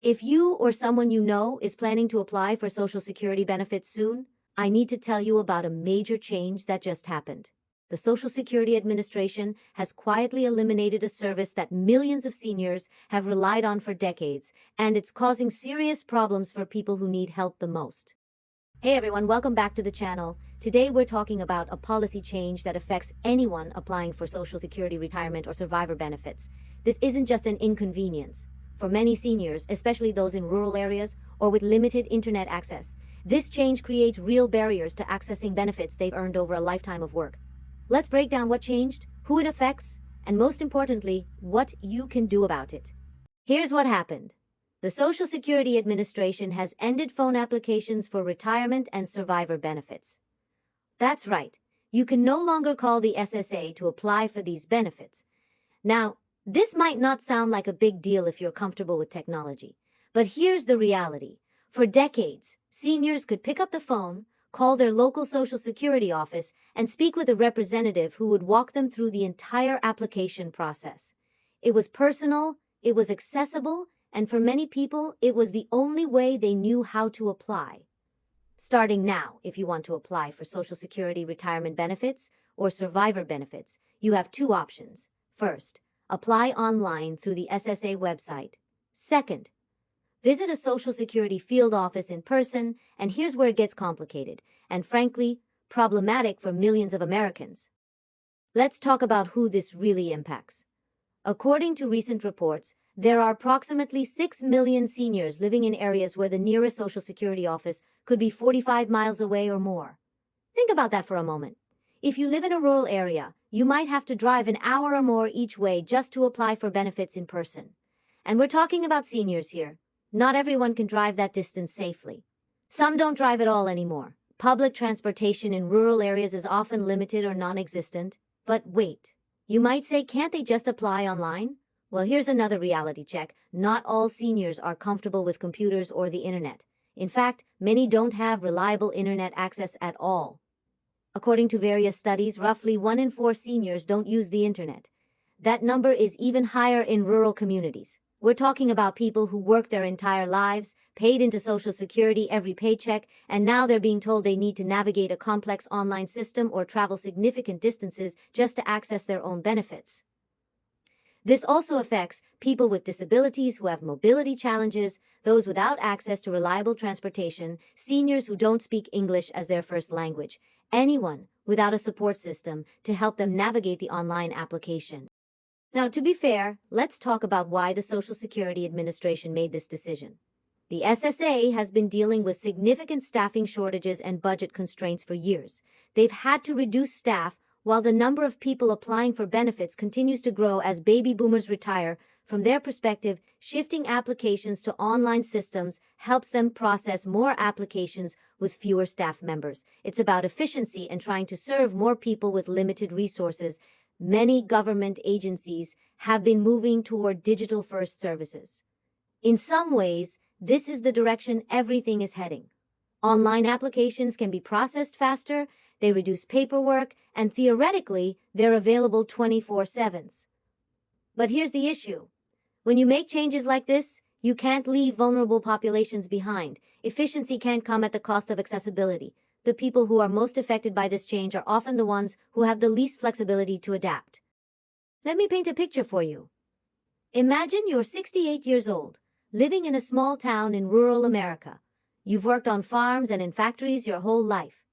If you or someone you know is planning to apply for Social Security benefits soon, I need to tell you about a major change that just happened. The Social Security Administration has quietly eliminated a service that millions of seniors have relied on for decades, and it's causing serious problems for people who need help the most. Hey everyone, welcome back to the channel. Today we're talking about a policy change that affects anyone applying for Social Security retirement or survivor benefits. This isn't just an inconvenience. For many seniors, especially those in rural areas or with limited internet access, this change creates real barriers to accessing benefits they've earned over a lifetime of work. Let's break down what changed, who it affects, and most importantly, what you can do about it. Here's what happened. The Social Security Administration has ended phone applications for retirement and survivor benefits. That's right. You can no longer call the SSA to apply for these benefits. Now, this might not sound like a big deal if you're comfortable with technology, but here's the reality. For decades, seniors could pick up the phone, call their local Social Security office, and speak with a representative who would walk them through the entire application process. It was personal, it was accessible, and for many people, it was the only way they knew how to apply. Starting now, if you want to apply for Social Security retirement benefits or survivor benefits, you have two options. First, apply online through the SSA website. Second, visit a Social Security field office in person, and here's where it gets complicated, and frankly, problematic for millions of Americans. Let's talk about who this really impacts. According to recent reports, there are approximately 6 million seniors living in areas where the nearest Social Security office could be 45 miles away or more. Think about that for a moment. If you live in a rural area, you might have to drive an hour or more each way just to apply for benefits in person. And we're talking about seniors here. Not everyone can drive that distance safely. Some don't drive at all anymore. Public transportation in rural areas is often limited or non-existent. But wait, you might say, can't they just apply online? Well, here's another reality check. Not all seniors are comfortable with computers or the internet. In fact, many don't have reliable internet access at all. According to various studies, roughly 1 in 4 seniors don't use the internet. That number is even higher in rural communities. We're talking about people who worked their entire lives, paid into Social Security every paycheck, and now they're being told they need to navigate a complex online system or travel significant distances just to access their own benefits. This also affects people with disabilities who have mobility challenges, those without access to reliable transportation, seniors who don't speak English as their first language, anyone without a support system to help them navigate the online application. Now, to be fair, let's talk about why the Social Security Administration made this decision. The SSA has been dealing with significant staffing shortages and budget constraints for years. They've had to reduce staff while the number of people applying for benefits continues to grow as baby boomers retire. From their perspective, shifting applications to online systems helps them process more applications with fewer staff members. It's about efficiency and trying to serve more people with limited resources. Many government agencies have been moving toward digital-first services. In some ways, this is the direction everything is heading. Online applications can be processed faster, they reduce paperwork, and theoretically, they're available 24/7. But here's the issue. When you make changes like this, you can't leave vulnerable populations behind. Efficiency can't come at the cost of accessibility. The people who are most affected by this change are often the ones who have the least flexibility to adapt. Let me paint a picture for you. Imagine you're 68 years old, living in a small town in rural America. You've worked on farms and in factories your whole life.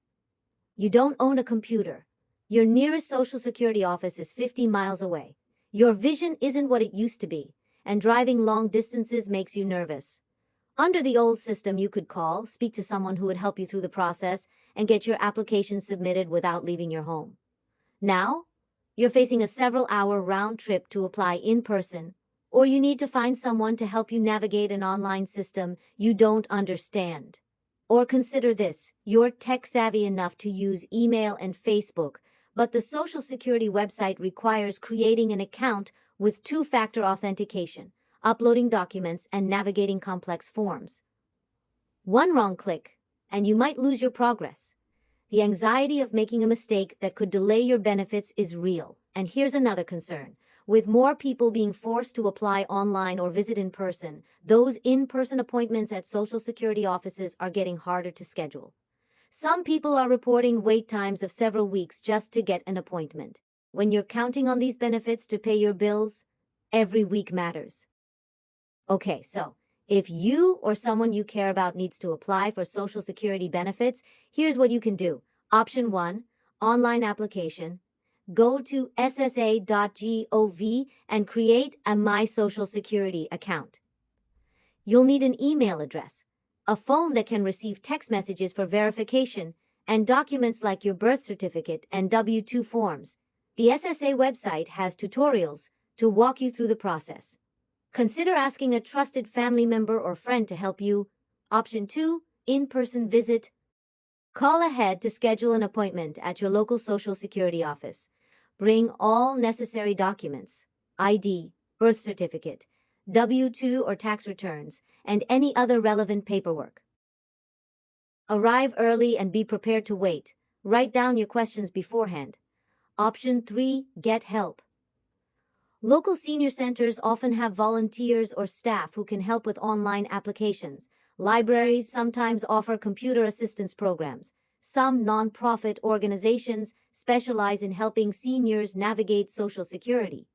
You don't own a computer. Your nearest Social Security office is 50 miles away. Your vision isn't what it used to be, and driving long distances makes you nervous. Under the old system, you could call, speak to someone who would help you through the process, and get your application submitted without leaving your home. Now, you're facing a several-hour round trip to apply in person, or you need to find someone to help you navigate an online system you don't understand. Or consider this, you're tech-savvy enough to use email and Facebook, but the Social Security website requires creating an account with two-factor authentication, uploading documents, and navigating complex forms. One wrong click, and you might lose your progress. The anxiety of making a mistake that could delay your benefits is real. And here's another concern. With more people being forced to apply online or visit in person, those in-person appointments at Social Security offices are getting harder to schedule. Some people are reporting wait times of several weeks just to get an appointment. When you're counting on these benefits to pay your bills, every week matters. Okay, so if you or someone you care about needs to apply for Social Security benefits, here's what you can do. Option 1, online application. Go to ssa.gov and create a My Social Security account. You'll need an email address, a phone that can receive text messages for verification, and documents like your birth certificate and W-2 forms. The SSA website has tutorials to walk you through the process. Consider asking a trusted family member or friend to help you. Option 2, in-person visit. Call ahead to schedule an appointment at your local Social Security office. Bring all necessary documents, ID, birth certificate, W-2 or tax returns, and any other relevant paperwork. Arrive early and be prepared to wait. Write down your questions beforehand. Option 3, get help. Local senior centers often have volunteers or staff who can help with online applications. Libraries sometimes offer computer assistance programs. Some nonprofit organizations specialize in helping seniors navigate Social Security.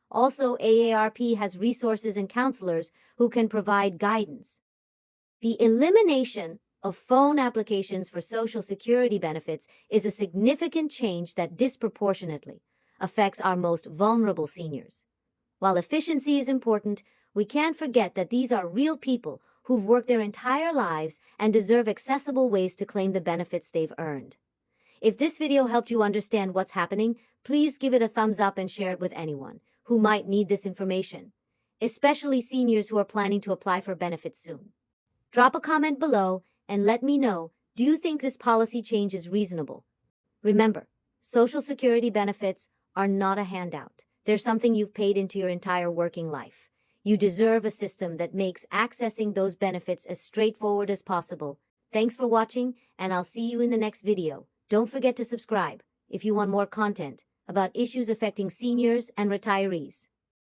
Also, AARP has resources and counselors who can provide guidance. The elimination of phone applications for Social Security benefits is a significant change that disproportionately affects our most vulnerable seniors. While efficiency is important, we can't forget that these are real people who've worked their entire lives and deserve accessible ways to claim the benefits they've earned. If this video helped you understand what's happening, please give it a thumbs up and share it with anyone who might need this information, especially seniors who are planning to apply for benefits soon. Drop a comment below and let me know, do you think this policy change is reasonable? Remember, Social Security benefits are not a handout. They're something you've paid into your entire working life. You deserve a system that makes accessing those benefits as straightforward as possible. Thanks for watching, and I'll see you in the next video. Don't forget to subscribe if you want more content about issues affecting seniors and retirees.